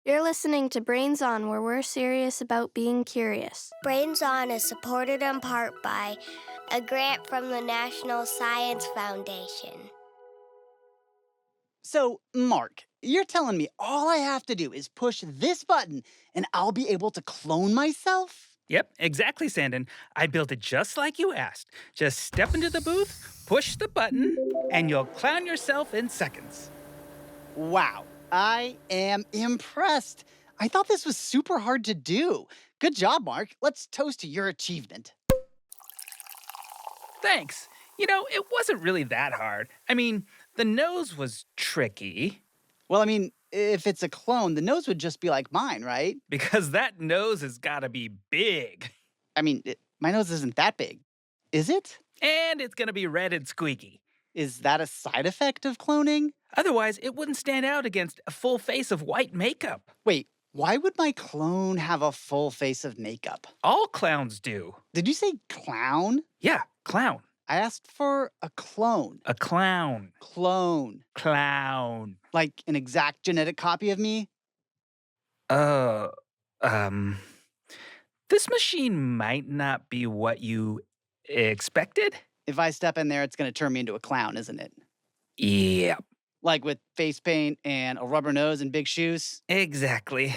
You're listening to Brains On, where we're serious about being curious. Brains On is supported in part by a grant from the National Science Foundation. So, Mark, you're telling me all I have to do is push this button and I'll be able to clone myself? Yep, exactly, Sandon. I built it just like you asked. Just step into the booth, push the button, and you'll clown yourself in seconds. Wow, I am impressed. I thought this was super hard to do. Good job, Mark. Let's toast to your achievement. Thanks. It wasn't really that hard. I mean, the nose was tricky Well, if it's a clone, the nose would just be like mine, right? because that nose has got to be big. My nose isn't that big. Is it? And it's going to be red and squeaky. Is that a side effect of cloning? Otherwise, it wouldn't stand out against a full face of white makeup. Wait, why would my clone have a full face of makeup? All clowns do. Did you say clown? Yeah, clown. I asked for a clone. A clown. Clone. Clown. Like an exact genetic copy of me? This machine might not be what you expected. If I step in there, it's going to turn me into a clown, isn't it? Yep, Like with face paint and a rubber nose and big shoes? exactly.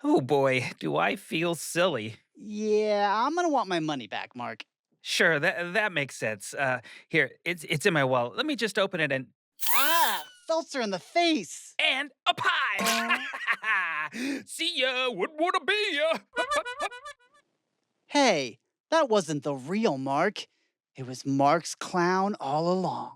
Oh boy, do I feel silly. Yeah, I'm going to want my money back, Mark. Sure, that makes sense. Here, it's in my wallet. Let me just open it and Seltzer in the face. and a pie. See ya, wouldn't wanna be ya. Hey, that wasn't the real Mark. It was Mark's clown all along.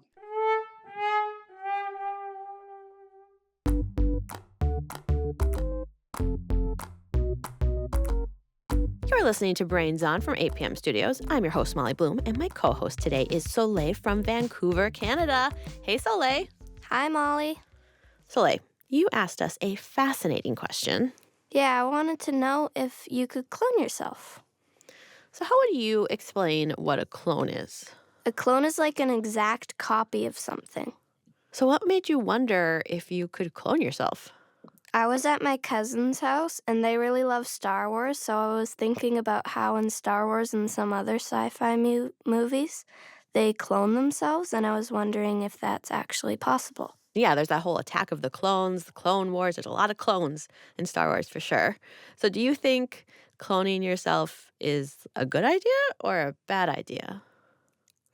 You're listening to Brains On from 8 p.m. Studios. I'm your host, Molly Bloom, and my co-host today is Soleil from Vancouver, Canada. Hey, Soleil. Hi, Molly. Soleil, you asked us a fascinating question. Yeah, I wanted to know if you could clone yourself. So how would you explain what a clone is? A clone is like an exact copy of something. So what made you wonder if you could clone yourself? I was at my cousin's house, and they really love Star Wars, so I was thinking about how in Star Wars and some other sci-fi movies, they clone themselves, and I was wondering if that's actually possible. Yeah, there's that whole Attack of the Clones, the Clone Wars. There's a lot of clones in Star Wars for sure. So do you think cloning yourself is a good idea or a bad idea?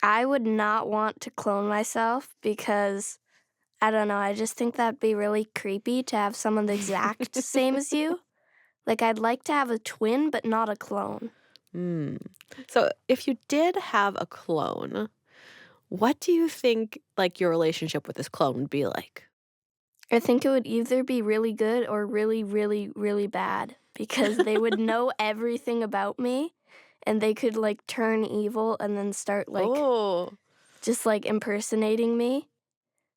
I would not want to clone myself because, I don't know, I just think that'd be really creepy to have someone the exact same as you. Like, I'd like to have a twin, but not a clone. So if you did have a clone, what do you think your relationship with this clone would be like? I think it would either be really good or really, really, really bad because they would know everything about me and they could turn evil and then start just impersonating me.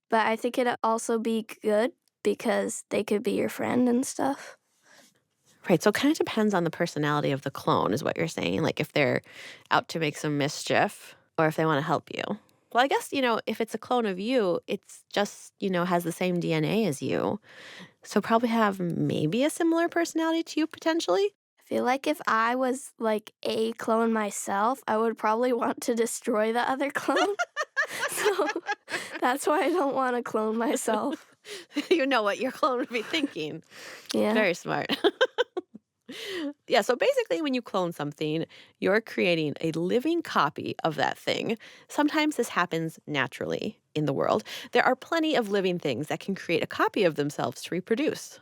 But I think it'd also be good because they could be your friend and stuff. Right, so it kind of depends on the personality of the clone is what you're saying, like if they're out to make some mischief or if they want to help you. Well, I guess, if it's a clone of you, it's just, has the same DNA as you. So probably have maybe a similar personality to you potentially. I feel like if I was a clone myself, I would probably want to destroy the other clone. So that's why I don't want to clone myself. You know what your clone would be thinking. Yeah. Very smart. Yeah, so basically when you clone something, you're creating a living copy of that thing. Sometimes this happens naturally in the world. There are plenty of living things that can create a copy of themselves to reproduce.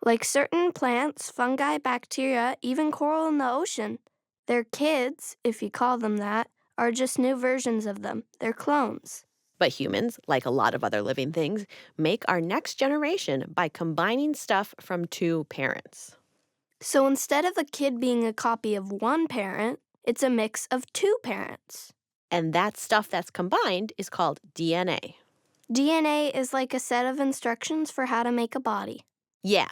Like certain plants, fungi, bacteria, even coral in the ocean. Their kids, if you call them that, are just new versions of them. They're clones. But humans, like a lot of other living things, make our next generation by combining stuff from two parents. So instead of a kid being a copy of one parent, it's a mix of two parents. And that stuff that's combined is called DNA. DNA is like a set of instructions for how to make a body. Yeah,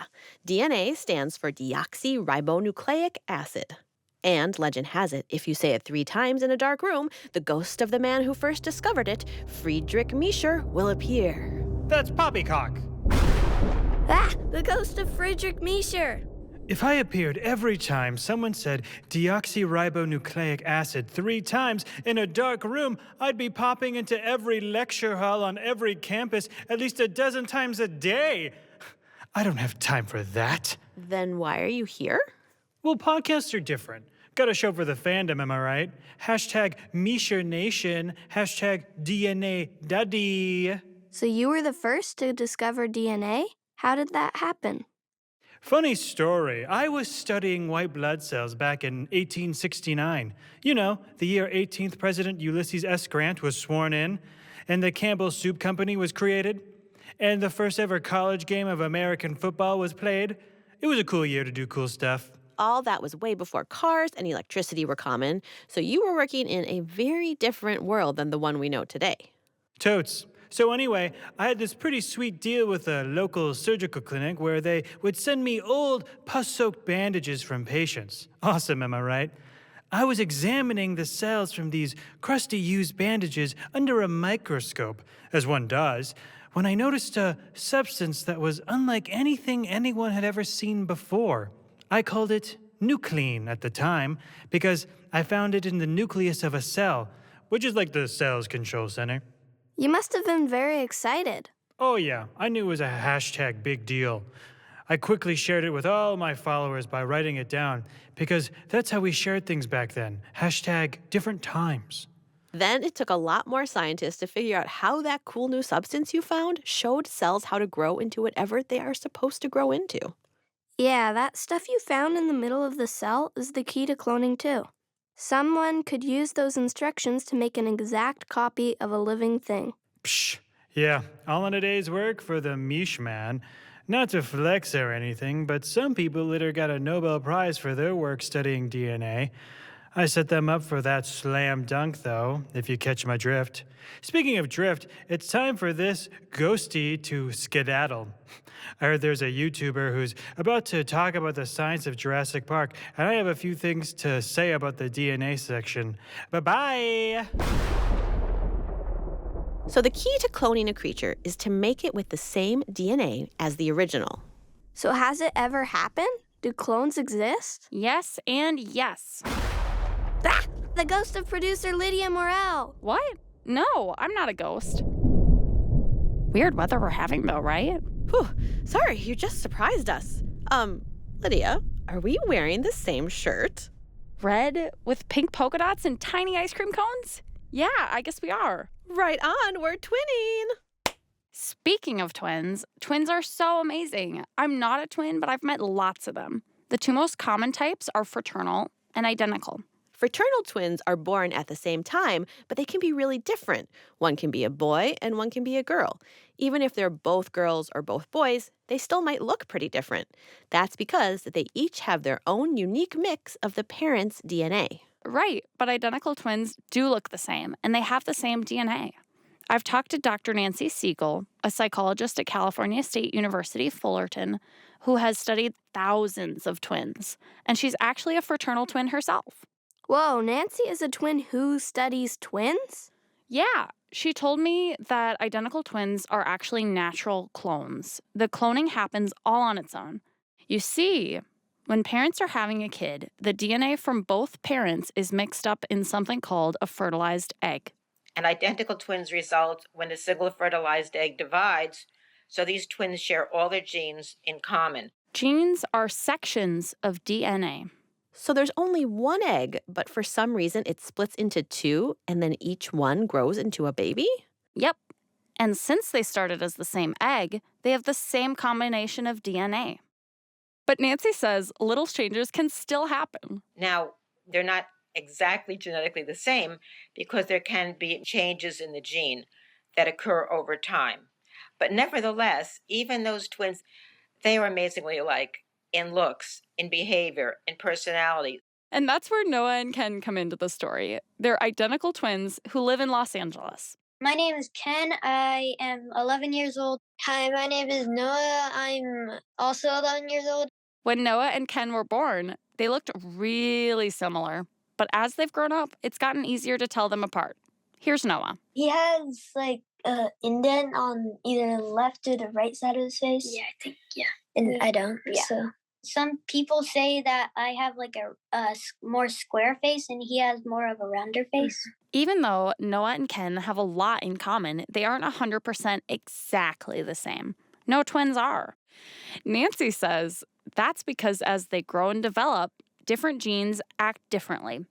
DNA stands for deoxyribonucleic acid. And legend has it, if you say it 3 times in a dark room, the ghost of the man who first discovered it, Friedrich Miescher, will appear. That's poppycock. Ah! The ghost of Friedrich Miescher! If I appeared every time someone said deoxyribonucleic acid 3 times in a dark room, I'd be popping into every lecture hall on every campus at least a dozen times a day. I don't have time for that. Then why are you here? Well, podcasts are different. Gotta show for the fandom, am I right? Hashtag Miescher Nation, hashtag DNA Daddy. So you were the first to discover DNA? How did that happen? Funny story. I was studying white blood cells back in 1869. You know, the year 18th President Ulysses S. Grant was sworn in, and the Campbell Soup Company was created, and the first ever college game of American football was played. It was a cool year to do cool stuff. All that was way before cars and electricity were common, so you were working in a very different world than the one we know today. Totes. So anyway, I had this pretty sweet deal with a local surgical clinic where they would send me old pus-soaked bandages from patients. Awesome, am I right? I was examining the cells from these crusty used bandages under a microscope, as one does, when I noticed a substance that was unlike anything anyone had ever seen before. I called it nuclein at the time because I found it in the nucleus of a cell, which is like the cell's control center. You must have been very excited. Oh yeah, I knew it was a hashtag big deal. I quickly shared it with all my followers by writing it down, because that's how we shared things back then. Hashtag different times. Then it took a lot more scientists to figure out how that cool new substance you found showed cells how to grow into whatever they are supposed to grow into. Yeah, that stuff you found in the middle of the cell is the key to cloning too. Someone could use those instructions to make an exact copy of a living thing. Psh, yeah, all in a day's work for the Mish man. Not to flex or anything, but some people later got a Nobel Prize for their work studying DNA. I set them up for that slam dunk, though, if you catch my drift. Speaking of drift, it's time for this ghostie to skedaddle. I heard there's a YouTuber who's about to talk about the science of Jurassic Park, and I have a few things to say about the DNA section. Bye-bye! So the key to cloning a creature is to make it with the same DNA as the original. So has it ever happened? Do clones exist? Yes and yes. Ah! The ghost of producer Lydia Morel! What? No, I'm not a ghost. Weird weather we're having though, right? Whew, sorry, you just surprised us. Lydia, are we wearing the same shirt? Red with pink polka dots and tiny ice cream cones? Yeah, I guess we are. Right on, we're twinning. Speaking of twins, twins are so amazing. I'm not a twin, but I've met lots of them. The two most common types are fraternal and identical. Fraternal twins are born at the same time, but they can be really different. One can be a boy and one can be a girl. Even if they're both girls or both boys, they still might look pretty different. That's because they each have their own unique mix of the parents' DNA. Right, but identical twins do look the same, and they have the same DNA. I've talked to Dr. Nancy Siegel, a psychologist at California State University, Fullerton, who has studied thousands of twins, and she's actually a fraternal twin herself. Whoa, Nancy is a twin who studies twins? Yeah, she told me that identical twins are actually natural clones. The cloning happens all on its own. You see, when parents are having a kid, the DNA from both parents is mixed up in something called a fertilized egg. And identical twins result when a single fertilized egg divides, so these twins share all their genes in common. Genes are sections of DNA. So there's only one egg, but for some reason it splits into two, and then each one grows into a baby? Yep. And since they started as the same egg, they have the same combination of DNA. But Nancy says little changes can still happen. Now, they're not exactly genetically the same because there can be changes in the gene that occur over time. But nevertheless, even those twins, they are amazingly alike in looks, in behavior, in personality. And that's where Noah and Ken come into the story. They're identical twins who live in Los Angeles. My name is Ken. I am 11 years old. Hi, my name is Noah. I'm also 11 years old. When Noah and Ken were born, they looked really similar. But as they've grown up, it's gotten easier to tell them apart. Here's Noah. He has indent on either the left or the right side of his face. Yeah, I think, yeah. And I don't. Yeah. So Some people say that I have like a more square face and he has more of a rounder face. Even though Noah and Ken have a lot in common, they aren't 100% exactly the same. No twins are. Nancy says that's because as they grow and develop, different genes act differently.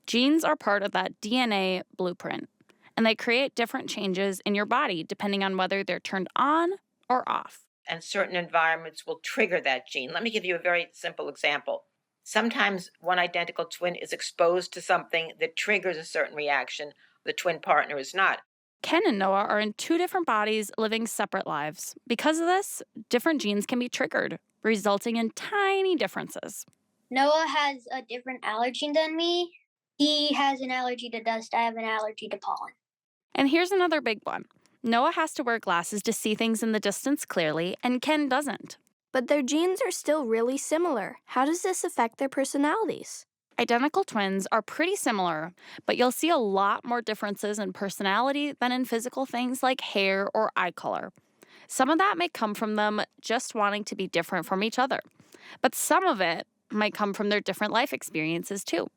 Genes are part of that DNA blueprint, and they create different changes in your body depending on whether they're turned on or off. And certain environments will trigger that gene. Let me give you a very simple example. Sometimes one identical twin is exposed to something that triggers a certain reaction. The twin partner is not. Ken and Noah are in 2 different bodies living separate lives. Because of this, different genes can be triggered, resulting in tiny differences. Noah has a different allergy than me. He has an allergy to dust. I have an allergy to pollen. And here's another big one. Noah has to wear glasses to see things in the distance clearly, and Ken doesn't. But their genes are still really similar. How does this affect their personalities? Identical twins are pretty similar, but you'll see a lot more differences in personality than in physical things like hair or eye color. Some of that may come from them just wanting to be different from each other, but some of it might come from their different life experiences too.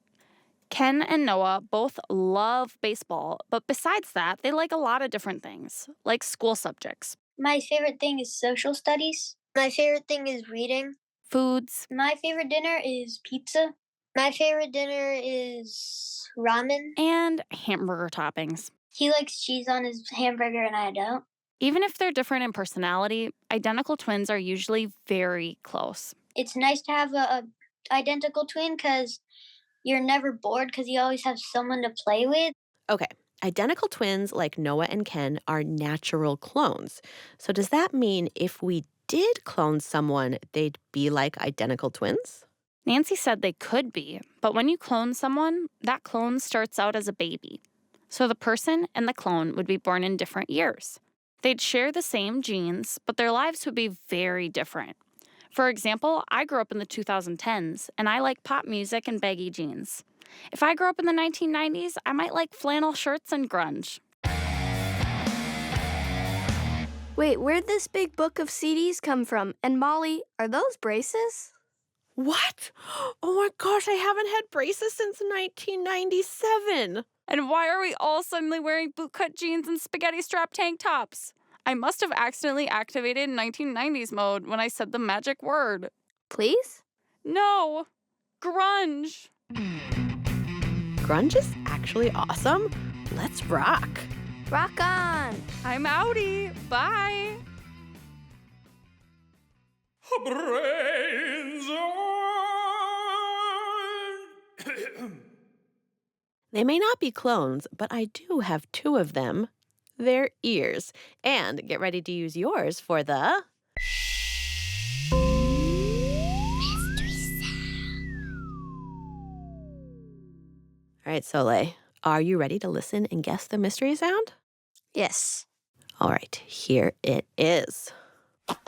Ken and Noah both love baseball, but besides that, they like a lot of different things, like school subjects, My favorite thing is social studies. my favorite thing is reading. foods, My favorite dinner is pizza. My favorite dinner is ramen. and hamburger toppings. He likes cheese on his hamburger and I don't. Even if they're different in personality, identical twins are usually very close. It's nice to have a identical twin because you're never bored because you always have someone to play with. Okay, identical twins like Noah and Ken are natural clones. So does that mean if we did clone someone, they'd be like identical twins? Nancy said they could be, but when you clone someone, that clone starts out as a baby. So the person and the clone would be born in different years. They'd share the same genes, but their lives would be very different. For example, I grew up in the 2010s, and I like pop music and baggy jeans. If I grew up in the 1990s, I might like flannel shirts and grunge. Wait, where'd this big book of CDs come from? And Molly, are those braces? What? Oh my gosh, I haven't had braces since 1997. And why are we all suddenly wearing bootcut jeans and spaghetti strap tank tops? I must have accidentally activated 1990s mode when I said the magic word. Please? No, grunge. Grunge is actually awesome. Let's rock. Rock on! I'm outie. Bye. Brains on. They may not be clones, but I do have 2 of them. Their ears. And get ready to use yours for the... All right, Soleil, are you ready to listen and guess the mystery sound? Yes. All right, here it is. What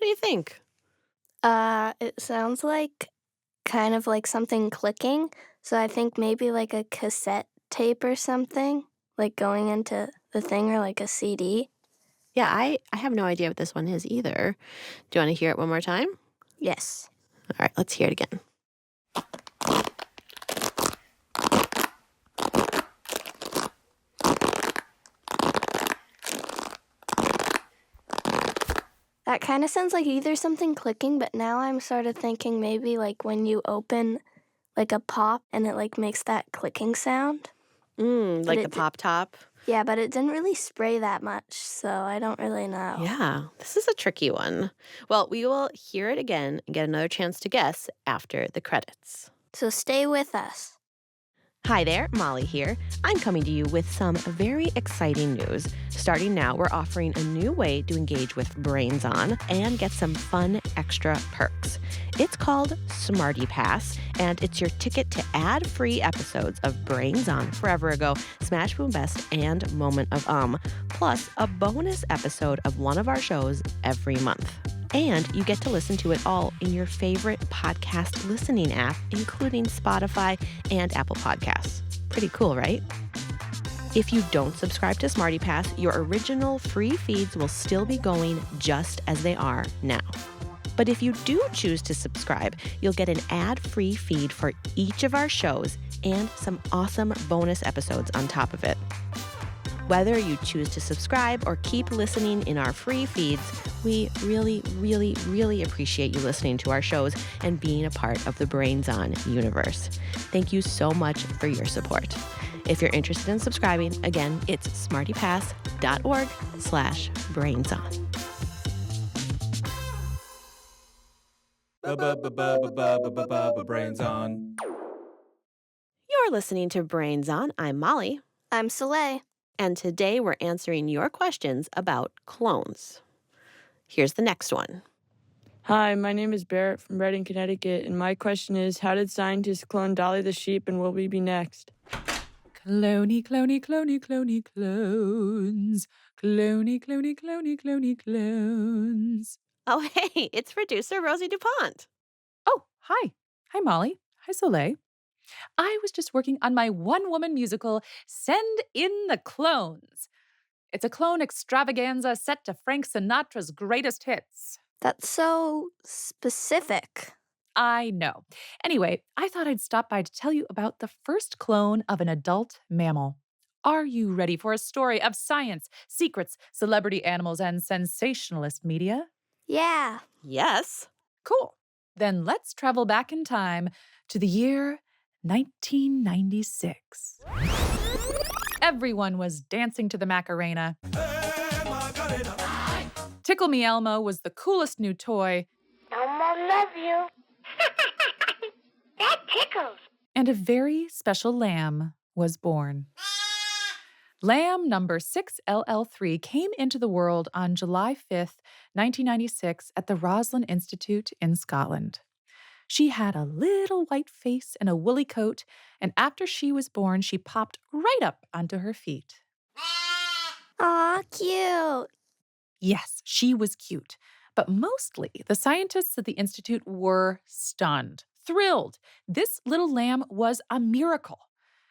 do you think? It sounds like kind of like something clicking. So I think maybe like a cassette tape or something, like going into the thing, or like a CD. Yeah, I have no idea what this one is either. Do you want to hear it one more time? Yes. All right, let's hear it again. That kind of sounds like either something clicking, but now I'm sort of thinking maybe like when you open like a pop and it like makes that clicking sound. Like the pop top. Yeah, but it didn't really spray that much, so I don't really know. Yeah, this is a tricky one. Well, we will hear it again and get another chance to guess after the credits. So stay with us. Hi there, Molly here. I'm coming to you with some very exciting news. Starting now, we're offering a new way to engage with Brains On and get some fun extra perks. It's called Smarty Pass, and it's your ticket to ad-free episodes of Brains On, Forever Ago, Smash Boom Best, and Moment of plus a bonus episode of one of our shows every month. And you get to listen to it all in your favorite podcast listening app, including Spotify and Apple Podcasts. Pretty cool, right? If you don't subscribe to Smarty Pass, your original free feeds will still be going just as they are now. But if you do choose to subscribe, you'll get an ad-free feed for each of our shows and some awesome bonus episodes on top of it. Whether you choose to subscribe or keep listening in our free feeds, we really, really, really appreciate you listening to our shows and being a part of the Brains On universe. Thank you so much for your support. If you're interested in subscribing, again, it's smartypass.org/brainson. Brains on. You're listening to Brains On. I'm Molly. I'm Soleil. And today we're answering your questions about clones. Here's the next one. Hi, my name is Barrett from Reading, Connecticut, and my question is, how did scientists clone Dolly the sheep, and will we be next? Cloney, cloney, cloney, cloney, clones. Cloney, cloney, cloney, cloney, clones. Oh, hey, it's producer Rosie DuPont. Oh, hi. Hi, Molly. Hi, Soleil. I was just working on my one-woman musical, Send in the Clones. It's a clone extravaganza set to Frank Sinatra's greatest hits. That's so specific. I know. Anyway, I thought I'd stop by to tell you about the first clone of an adult mammal. Are you ready for a story of science, secrets, celebrity animals, and sensationalist media? Yeah. Yes. Cool. Then let's travel back in time to the year 1996. Everyone was dancing to the Macarena. Tickle Me Elmo was the coolest new toy. Elmo love you. That tickles. And a very special lamb was born. Lamb number 6LL3 came into the world on July 5th, 1996 at the Roslin Institute in Scotland. She had a little white face and a woolly coat, and after she was born, she popped right up onto her feet. Aw, cute. Yes, she was cute. But mostly, the scientists at the Institute were stunned, thrilled. This little lamb was a miracle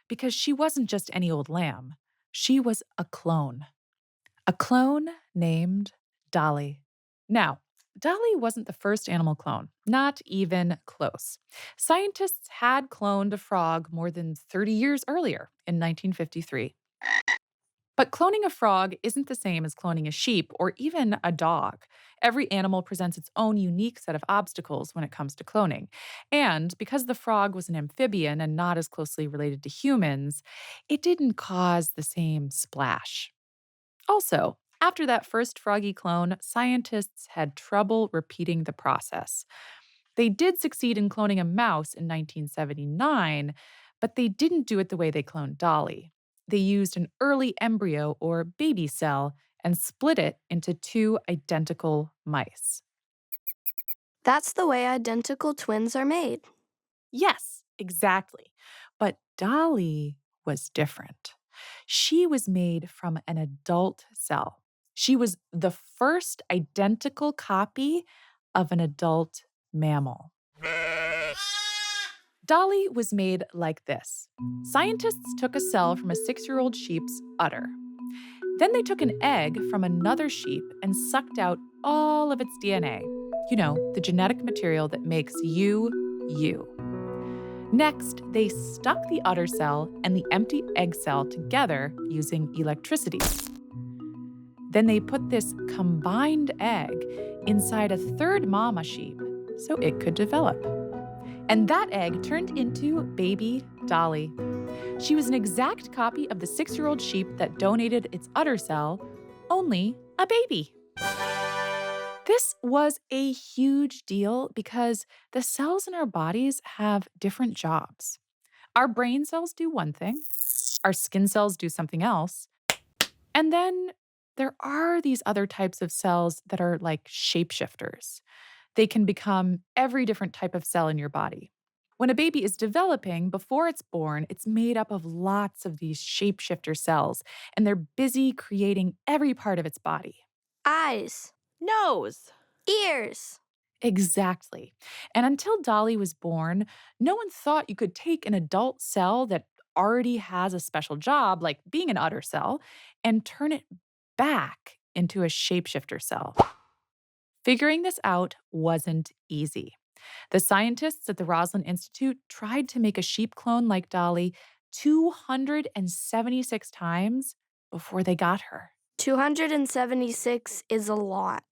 because she wasn't just any old lamb. She was a clone named Dolly. Now, Dolly wasn't the first animal clone, not even close. Scientists had cloned a frog more than 30 years earlier in 1953. But cloning a frog isn't the same as cloning a sheep or even a dog. Every animal presents its own unique set of obstacles when it comes to cloning. And because the frog was an amphibian and not as closely related to humans, it didn't cause the same splash. Also, after that first froggy clone, scientists had trouble repeating the process. They did succeed in cloning a mouse in 1979, but they didn't do it the way they cloned Dolly. They used an early embryo or baby cell and split it into two identical mice. That's the way identical twins are made. Yes, exactly. But Dolly was different. She was made from an adult cell. She was the first identical copy of an adult mammal. Dolly was made like this. Scientists took a cell from a 6-year-old sheep's udder. Then they took an egg from another sheep and sucked out all of its DNA. You know, the genetic material that makes you, you. Next, they stuck the udder cell and the empty egg cell together using electricity. Then they put this combined egg inside a third mama sheep so it could develop. And that egg turned into baby Dolly. She was an exact copy of the 6-year-old sheep that donated its udder cell, only a baby. This was a huge deal because the cells in our bodies have different jobs. Our brain cells do one thing, our skin cells do something else, and then there are these other types of cells that are like shapeshifters. They can become every different type of cell in your body. When a baby is developing, before it's born, it's made up of lots of these shapeshifter cells, and they're busy creating every part of its body. Eyes. Nose. Ears. Exactly. And until Dolly was born, no one thought you could take an adult cell that already has a special job, like being an udder cell, and turn it back into a shapeshifter cell. Figuring this out wasn't easy. The scientists at the Roslin Institute tried to make a sheep clone like Dolly 276 times before they got her. 276 is a lot.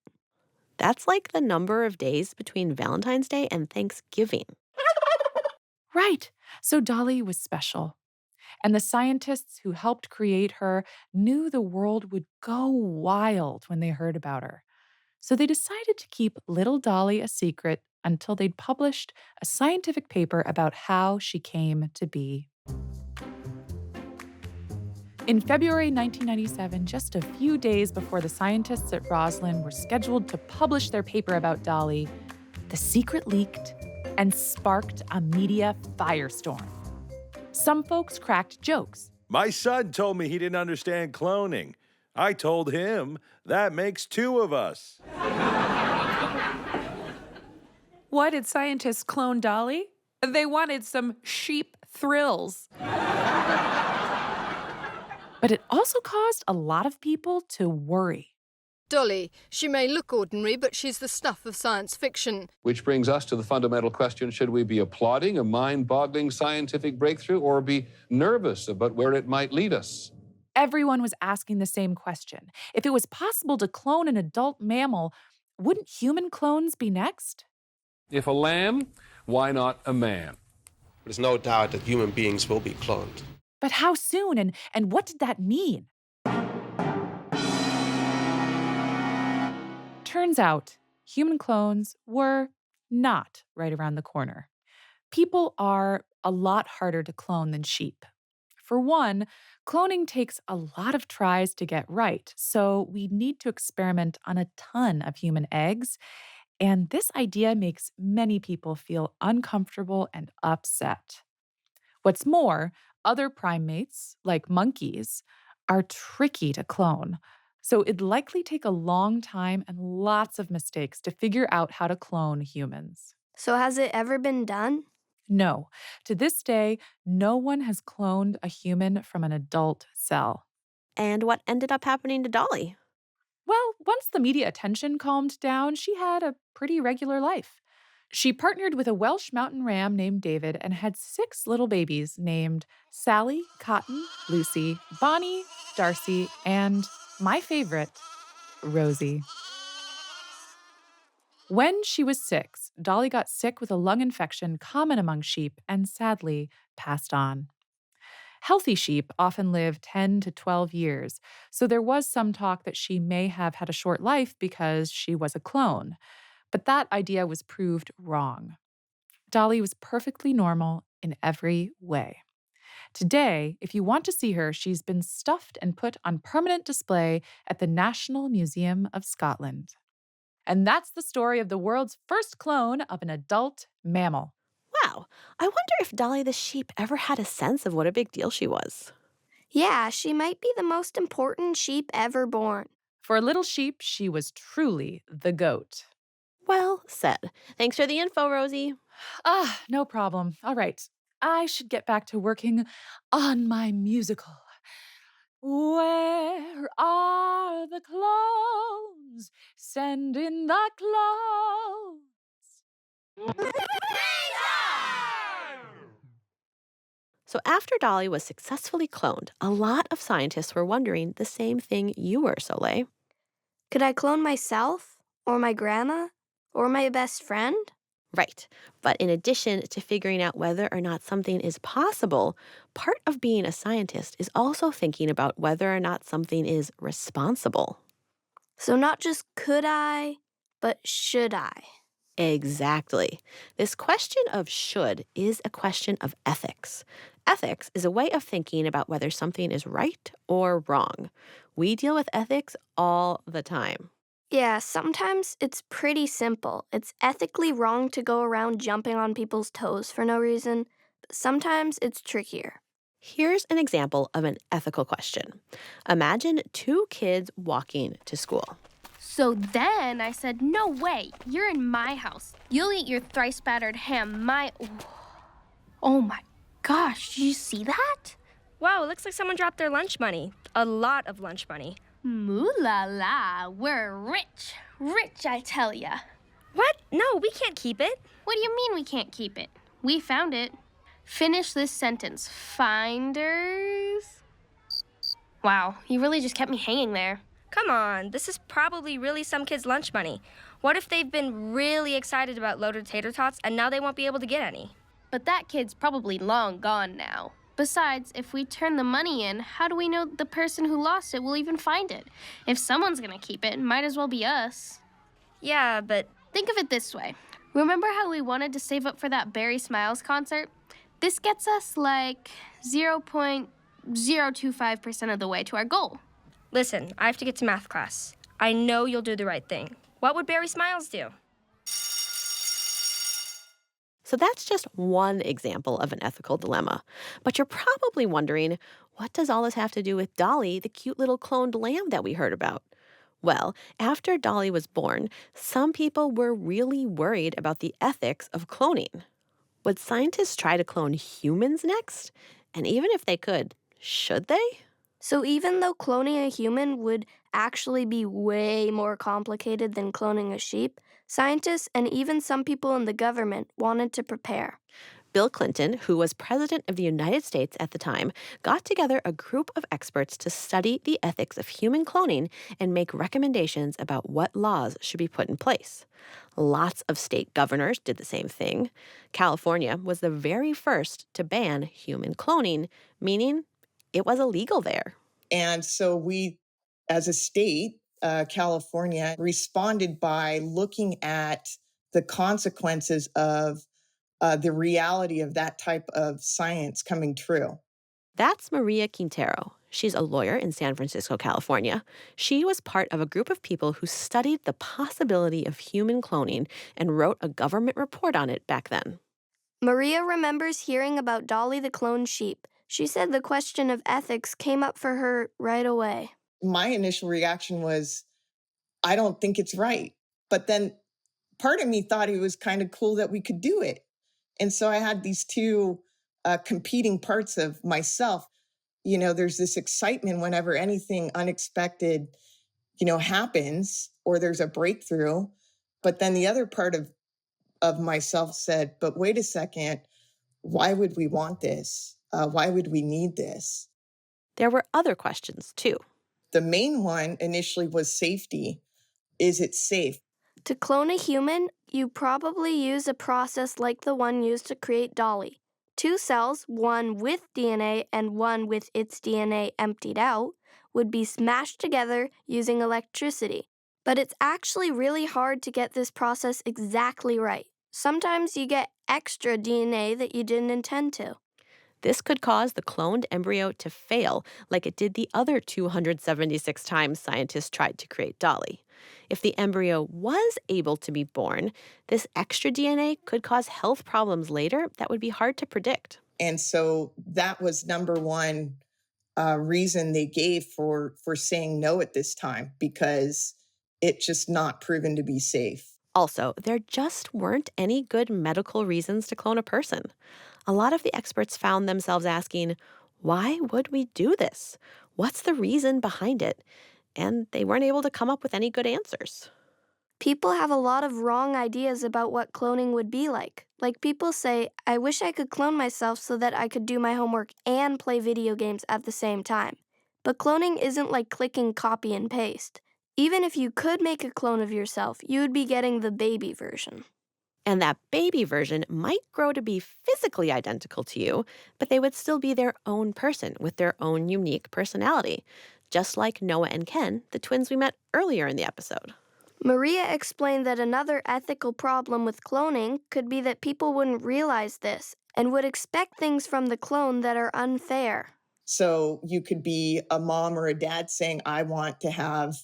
That's like the number of days between Valentine's Day and Thanksgiving. Right. So Dolly was special. And the scientists who helped create her knew the world would go wild when they heard about her. So they decided to keep little Dolly a secret until they'd published a scientific paper about how she came to be. In February 1997, just a few days before the scientists at Roslin were scheduled to publish their paper about Dolly, the secret leaked and sparked a media firestorm. Some folks cracked jokes. My son told me he didn't understand cloning. I told him that makes two of us. Why did scientists clone Dolly? They wanted some sheep thrills. But it also caused a lot of people to worry. Dolly, she may look ordinary, but she's the stuff of science fiction. Which brings us to the fundamental question, should we be applauding a mind-boggling scientific breakthrough or be nervous about where it might lead us? Everyone was asking the same question. If it was possible to clone an adult mammal, wouldn't human clones be next? If a lamb, why not a man? There's no doubt that human beings will be cloned. But how soon, and what did that mean? Turns out, human clones were not right around the corner. People are a lot harder to clone than sheep. For one, cloning takes a lot of tries to get right, so we need to experiment on a ton of human eggs, and this idea makes many people feel uncomfortable and upset. What's more, other primates, like monkeys, are tricky to clone. So it'd likely take a long time and lots of mistakes to figure out how to clone humans. So has it ever been done? No. To this day, no one has cloned a human from an adult cell. And what ended up happening to Dolly? Well, once the media attention calmed down, she had a pretty regular life. She partnered with a Welsh mountain ram named David and had 6 little babies named Sally, Cotton, Lucy, Bonnie, Darcy, and my favorite, Rosie. When she was 6, Dolly got sick with a lung infection common among sheep and sadly passed on. Healthy sheep often live 10 to 12 years, so there was some talk that she may have had a short life because she was a clone. But that idea was proved wrong. Dolly was perfectly normal in every way. Today, if you want to see her, she's been stuffed and put on permanent display at the National Museum of Scotland. And that's the story of the world's first clone of an adult mammal. Wow, I wonder if Dolly the sheep ever had a sense of what a big deal she was. Yeah, she might be the most important sheep ever born. For a little sheep, she was truly the goat. Well said. Thanks for the info, Rosie. No problem. All right. I should get back to working on my musical. Where are the clones? Send in the clones. So after Dolly was successfully cloned, a lot of scientists were wondering the same thing you were, Soleil. Could I clone myself? Or my grandma? Or my best friend? Right. But in addition to figuring out whether or not something is possible, part of being a scientist is also thinking about whether or not something is responsible. So not just could I, but should I? Exactly. This question of should is a question of ethics. Ethics is a way of thinking about whether something is right or wrong. We deal with ethics all the time. Yeah, sometimes it's pretty simple. It's ethically wrong to go around jumping on people's toes for no reason, but sometimes it's trickier. Here's an example of an ethical question. Imagine 2 kids walking to school. So then I said, no way, you're in my house. You'll eat your thrice battered ham, Oh my gosh, did you see that? Wow, it looks like someone dropped their lunch money. A lot of lunch money. Moo la la, we're rich. Rich, I tell ya. What? No, we can't keep it. What do you mean we can't keep it? We found it. Finish this sentence. Finders? Wow, you really just kept me hanging there. Come on, this is probably really some kid's lunch money. What if they've been really excited about loaded tater tots and now they won't be able to get any? But that kid's probably long gone now. Besides, if we turn the money in, how do we know the person who lost it will even find it? If someone's gonna keep it, might as well be us. Yeah, but... Think of it this way. Remember how we wanted to save up for that Barry Smiles concert? This gets us like 0.025% of the way to our goal. Listen, I have to get to math class. I know you'll do the right thing. What would Barry Smiles do? So that's just one example of an ethical dilemma. But you're probably wondering, what does all this have to do with Dolly, the cute little cloned lamb that we heard about? Well, after Dolly was born, some people were really worried about the ethics of cloning. Would scientists try to clone humans next? And even if they could, should they? So even though cloning a human would actually be way more complicated than cloning a sheep, scientists and even some people in the government wanted to prepare. Bill Clinton, who was president of the United States at the time, got together a group of experts to study the ethics of human cloning and make recommendations about what laws should be put in place. Lots of state governors did the same thing. California was the very first to ban human cloning, meaning it was illegal there. And so we, as a state, California, responded by looking at the consequences of the reality of that type of science coming true. That's Maria Quintero. She's a lawyer in San Francisco, California. She was part of a group of people who studied the possibility of human cloning and wrote a government report on it back then. Maria remembers hearing about Dolly the cloned sheep. She said the question of ethics came up for her right away. My initial reaction was, I don't think it's right. But then part of me thought it was kind of cool that we could do it. And so I had these two competing parts of myself. You know, there's this excitement whenever anything unexpected, happens or there's a breakthrough. But then the other part of myself said, but wait a second, why would we want this? Why would we need this? There were other questions, too. The main one initially was safety. Is it safe? To clone a human, you probably use a process like the one used to create Dolly. 2 cells, one with DNA and one with its DNA emptied out, would be smashed together using electricity. But it's actually really hard to get this process exactly right. Sometimes you get extra DNA that you didn't intend to. This could cause the cloned embryo to fail, like it did the other 276 times scientists tried to create Dolly. If the embryo was able to be born, this extra DNA could cause health problems later that would be hard to predict. And so that was number one reason they gave for saying no at this time, because it's just not proven to be safe. Also, there just weren't any good medical reasons to clone a person. A lot of the experts found themselves asking, why would we do this? What's the reason behind it? And they weren't able to come up with any good answers. People have a lot of wrong ideas about what cloning would be like. Like people say, I wish I could clone myself so that I could do my homework and play video games at the same time. But cloning isn't like clicking copy and paste. Even if you could make a clone of yourself, you would be getting the baby version. And that baby version might grow to be physically identical to you, but they would still be their own person with their own unique personality, just like Noah and Ken, the twins we met earlier in the episode. Maria explained that another ethical problem with cloning could be that people wouldn't realize this and would expect things from the clone that are unfair. So you could be a mom or a dad saying, I want to have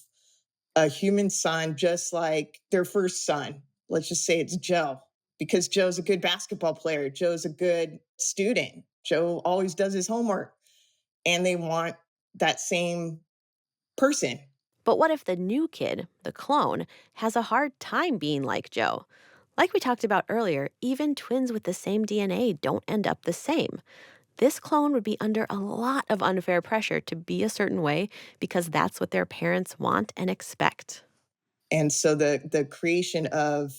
a human son just like their first son. Let's just say it's Joe, because Joe's a good basketball player. Joe's a good student. Joe always does his homework. And they want that same person. But what if the new kid, the clone, has a hard time being like Joe? Like we talked about earlier, even twins with the same DNA don't end up the same. This clone would be under a lot of unfair pressure to be a certain way because that's what their parents want and expect. And so the creation of,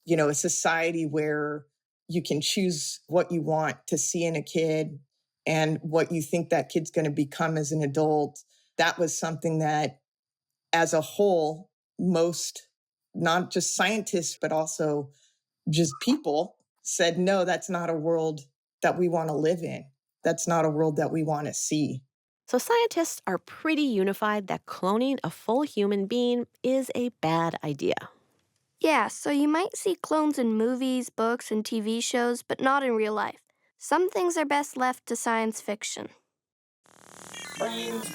a society where you can choose what you want to see in a kid and what you think that kid's going to become as an adult, that was something that, as a whole, most, not just scientists, but also just people said, no, that's not a world that we want to live in. That's not a world that we want to see. So scientists are pretty unified that cloning a full human being is a bad idea. Yeah, so you might see clones in movies, books, and TV shows, but not in real life. Some things are best left to science fiction. Brains.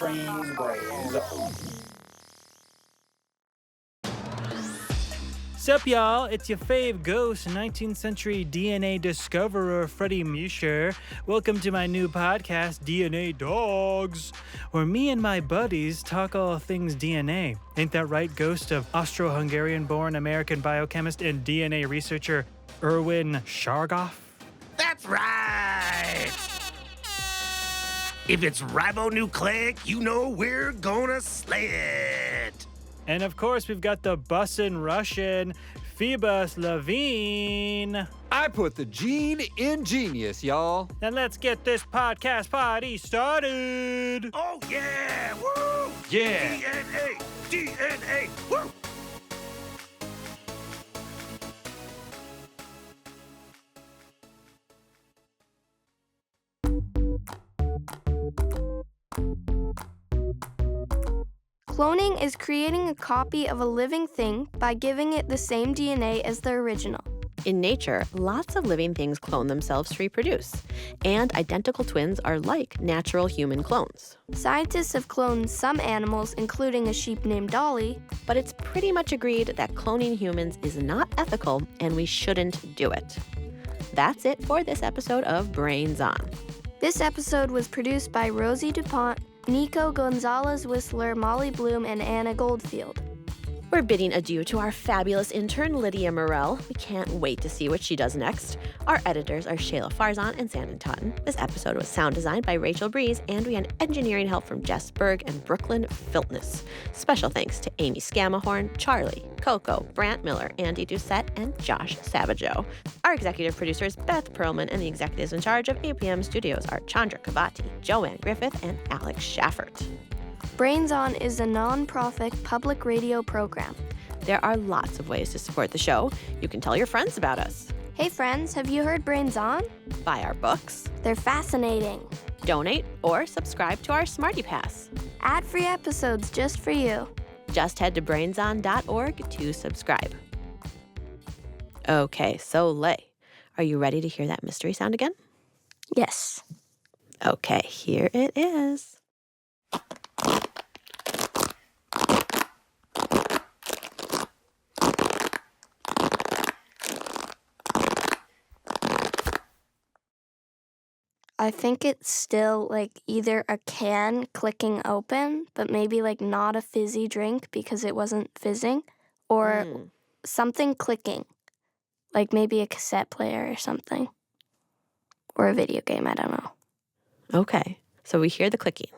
Sup, y'all? It's your fave ghost, 19th century DNA discoverer Freddie Musher. Welcome to my new podcast, DNA Dogs, where me and my buddies talk all things DNA. Ain't that right, ghost of Austro-Hungarian-born American biochemist and DNA researcher Erwin Chargaff? That's right! If it's ribonucleic, you know we're gonna slay it! And of course, we've got the bussin' Russian, Phoebus Levine. I put the gene in genius, y'all. Then let's get this podcast party started. Oh, yeah! Woo! Yeah! DNA! Woo! Cloning is creating a copy of a living thing by giving it the same DNA as the original. In nature, lots of living things clone themselves to reproduce, and identical twins are like natural human clones. Scientists have cloned some animals, including a sheep named Dolly, but it's pretty much agreed that cloning humans is not ethical and we shouldn't do it. That's it for this episode of Brains On. This episode was produced by Rosie DuPont, Nico Gonzalez-Whistler, Molly Bloom, and Anna Goldfield. We're bidding adieu to our fabulous intern, Lydia Morell. We can't wait to see what she does next. Our editors are Shayla Farzan and Sandon Totten. This episode was sound designed by Rachel Breeze, and we had engineering help from Jess Berg and Brooklyn Filtness. Special thanks to Amy Scamahorn, Charlie, Coco, Brant Miller, Andy Doucette, and Josh Savageau. Our executive producer is Beth Perlman, and the executives in charge of APM Studios are Chandra Kavati, Joanne Griffith, and Alex Schaffert. Brains On is a non-profit public radio program. There are lots of ways to support the show. You can tell your friends about us. Hey friends, have you heard Brains On? Buy our books. They're fascinating. Donate or subscribe to our Smarty Pass. Ad-free episodes just for you. Just head to brainson.org to subscribe. Okay, so Lay, are you ready to hear that mystery sound again? Yes. Okay, here it is. I think it's still like either a can clicking open, but maybe like not a fizzy drink because it wasn't fizzing, or something clicking, like maybe a cassette player or something, or a video game, I don't know. Okay, so we hear the clicking.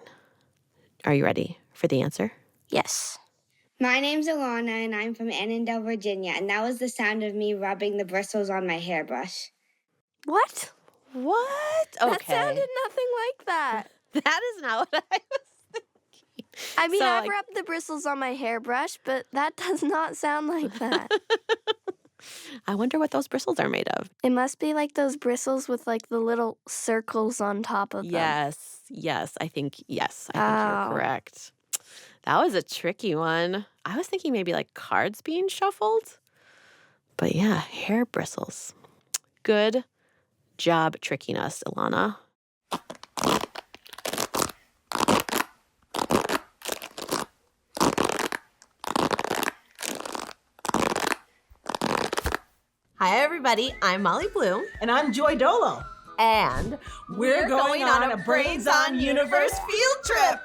Are you ready for the answer? Yes. My name's Alana, and I'm from Annandale, Virginia, and that was the sound of me rubbing the bristles on my hairbrush. What? What? Okay. That sounded nothing like that. That is not what I was thinking. I mean, So, I've like- rubbed the bristles on my hairbrush, but that does not sound like that. I wonder what those bristles are made of. It must be like those bristles with like the little circles on top of them. Yes, I think you're correct. That was a tricky one. I was thinking maybe like cards being shuffled. But yeah, hair bristles. Good job tricking us, Ilana. Hi, everybody. I'm Molly Bloom. And I'm Joy Dolo. And we're going on a Brains On Universe field trip.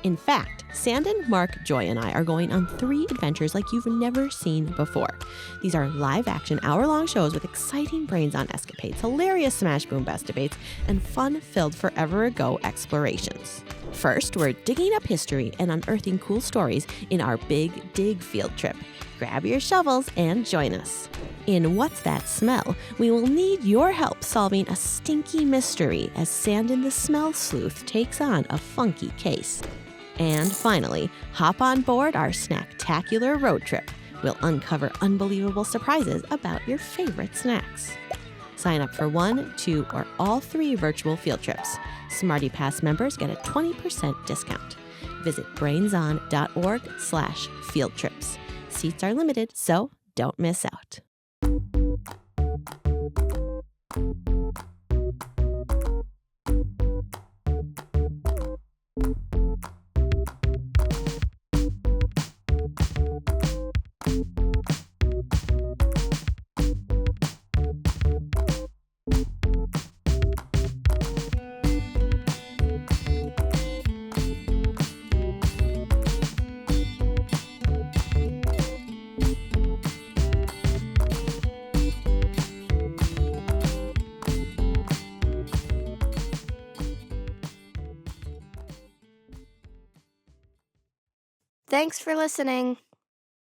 In fact, Sandon, Mark, Joy, and I are going on 3 adventures like you've never seen before. These are live-action, hour-long shows with exciting brains-on escapades, hilarious Smash Boom Best debates, and fun-filled forever-ago explorations. First, we're digging up history and unearthing cool stories in our Big Dig field trip. Grab your shovels and join us. In What's That Smell, we will need your help solving a stinky mystery as Sandon the Smell Sleuth takes on a funky case. And finally, hop on board our snacktacular road trip. We'll uncover unbelievable surprises about your favorite snacks. Sign up for 1, 2, or all 3 virtual field trips. Smarty Pass members get a 20% discount. Visit brainson.org/field trips. Seats are limited, so don't miss out. Thanks for listening.